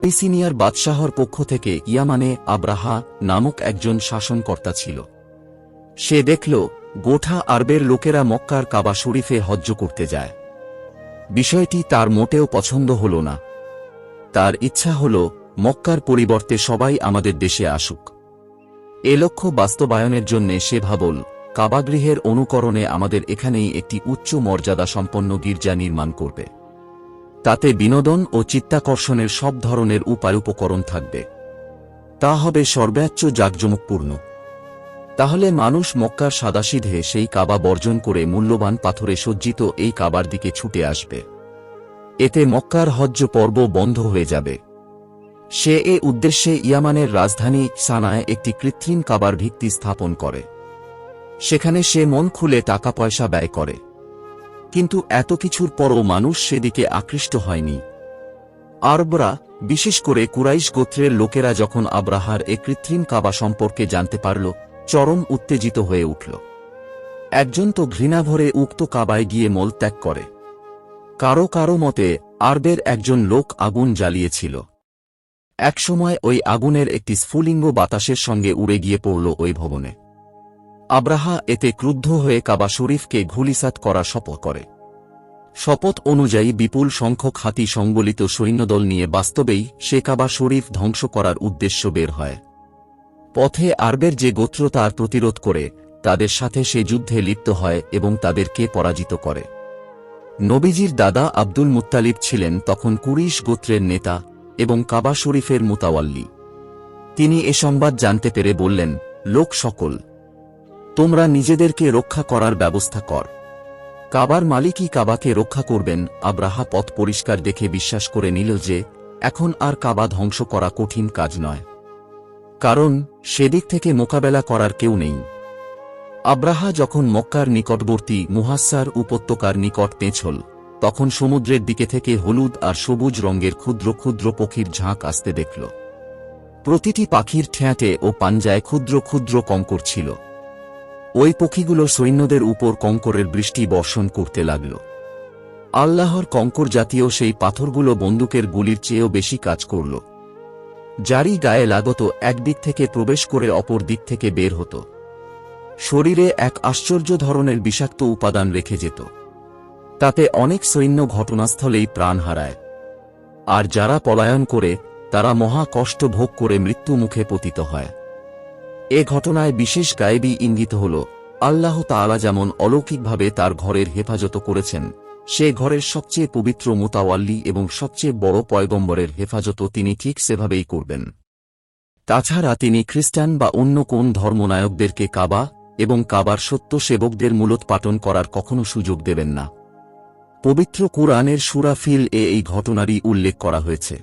আবিসিনিয়ার বাদশাহর পক্ষ থেকে ইয়ামানে আব্রাহা নামক একজন শাসনকর্তা ছিল। সে দেখল গোটা আরবের লোকেরা মক্কার কাবা শরীফে হজ্জ করতে যায়। বিষয়টি তার মোটেও পছন্দ হল না। তার ইচ্ছা হল মক্কার পরিবর্তে সবাই আমাদের দেশে আসুক। এ লক্ষ্য বাস্তবায়নের জন্যে সে ভাবল কাবাগৃহের অনুকরণে আমাদের এখানেই একটি উচ্চ মর্যাদা সম্পন্ন গির্জা নির্মাণ করবে। তাতে বিনোদন ও চিত্তাকর্ষণের সব ধরনের উপকরণ থাকবে। তা হবে সর্বোচ্চ জাঁকজমকপূর্ণ। তাহলে মানুষ মক্কার সাদাসিধে সেই কাবা বর্জন করে মূল্যবান পাথরে সজ্জিত এই কাবার দিকে ছুটে আসবে। এতে মক্কার হজ্জ পর্ব বন্ধ হয়ে যাবে। সে এ উদ্দেশ্যে ইয়ামানের রাজধানী সানায় একটি কৃত্রিম কাবার ভিত্তি স্থাপন করে। সেখানে সে মন খুলে টাকা পয়সা ব্যয় করে। কিন্তু এত কিছুর পরও মানুষ সেদিকে আকৃষ্ট হয়নি। আরবরা, বিশেষ করে কুরাইশ গোত্রের লোকেরা যখন আব্রাহার এ কৃত্রিম কাবা সম্পর্কে জানতে পারল, চরম উত্তেজিত হয়ে উঠল। একজন তো ঘৃণাভরে উক্ত কাবায় গিয়ে মলত্যাগ করে। কারো কারো মতে আরবের একজন লোক আগুন জ্বালিয়েছিল। একসময় ওই আগুনের একটি স্ফুলিঙ্গ বাতাসের সঙ্গে উড়ে গিয়ে পড়ল ওই ভবনে। আব্রাহা এতে ক্রুদ্ধ হয়ে কাবা শরীফকে ধূলিসাৎ করার শপথ করে। শপথ অনুযায়ী বিপুল সংখ্যক হাতি সংবলিত সৈন্যদল নিয়ে বাস্তবেই সে কাবা শরীফ ধ্বংস করার উদ্দেশ্য বের হয়। পথে আরবের যে গোত্র তার প্রতিরোধ করে, তাদের সাথে সে যুদ্ধে লিপ্ত হয় এবং তাদেরকে পরাজিত করে। নবীজির দাদা আব্দুল মুত্তালিব ছিলেন তখন কুরাইশ গোত্রের নেতা এবং কাবা শরীফের মুতাওয়াল্লি। তিনি এ সংবাদ জানতে পেরে বললেন, লোক সকল, তোমরা নিজেদেরকে রক্ষা করার ব্যবস্থা কর। কাবার মালিকই কাবাকে রক্ষা করবেন। আব্রাহা পথ পরিষ্কার দেখে বিশ্বাস করে নিল যে এখন আর কাবা ধ্বংস করা কঠিন কাজ নয়, কারণ সেদিক থেকে মোকাবেলা করার কেউ নেই। আব্রাহা যখন মক্কার নিকটবর্তী মুহাসসার উপত্যকার নিকট পৌঁছল, তখন সমুদ্রের দিকে থেকে হলুদ আর সবুজ রঙের ক্ষুদ্র ক্ষুদ্র পক্ষীর ঝাঁক আসতে দেখল। প্রতিটি পাখির ঠেঁটে ও পাঞ্জায় ক্ষুদ্র ক্ষুদ্র কঙ্কর ছিল। ওই পক্ষীগুলো সৈন্যদের উপর কঙ্করের বৃষ্টি বর্ষণ করতে লাগল। আল্লাহর কঙ্কর জাতীয় সেই পাথরগুলো বন্দুকের গুলির চেয়েও বেশি কাজ করল। যারই গায়ে লাগত একদিক থেকে প্রবেশ করে অপর দিক থেকে বের হতো। শরীরে এক আশ্চর্য ধরনের বিষাক্ত উপাদান রেখে যেত। তাতে অনেক সৈন্য ঘটনাস্থলেই প্রাণ হারায়, আর যারা পলায়ন করে তারা মহা কষ্ট ভোগ করে মৃত্যু মুখে পতিত হয়। এ ঘটনায় বিশেষ গায়েবী ইঙ্গিত হল আল্লাহ তাআলা যেমন অলৌকিকভাবে তার ঘরের হেফাজত করেছেন, সে ঘরের সবচেয়ে পবিত্র মুতাওয়াল্লি এবং সবচেয়ে বড় পয়গম্বরের হেফাজতও তিনি ঠিক সেভাবেই করবেন। তাছাড়া তিনি খ্রিস্টান বা অন্য কোন ধর্মনায়কদেরকে কাবা এবং কাবার সত্য সেবকদের মূলোৎপাটন করার কখনো সুযোগ দেবেন না। পবিত্র কুরআনের সূরা ফিল এই ঘটনারই উল্লেখ করা হয়েছে।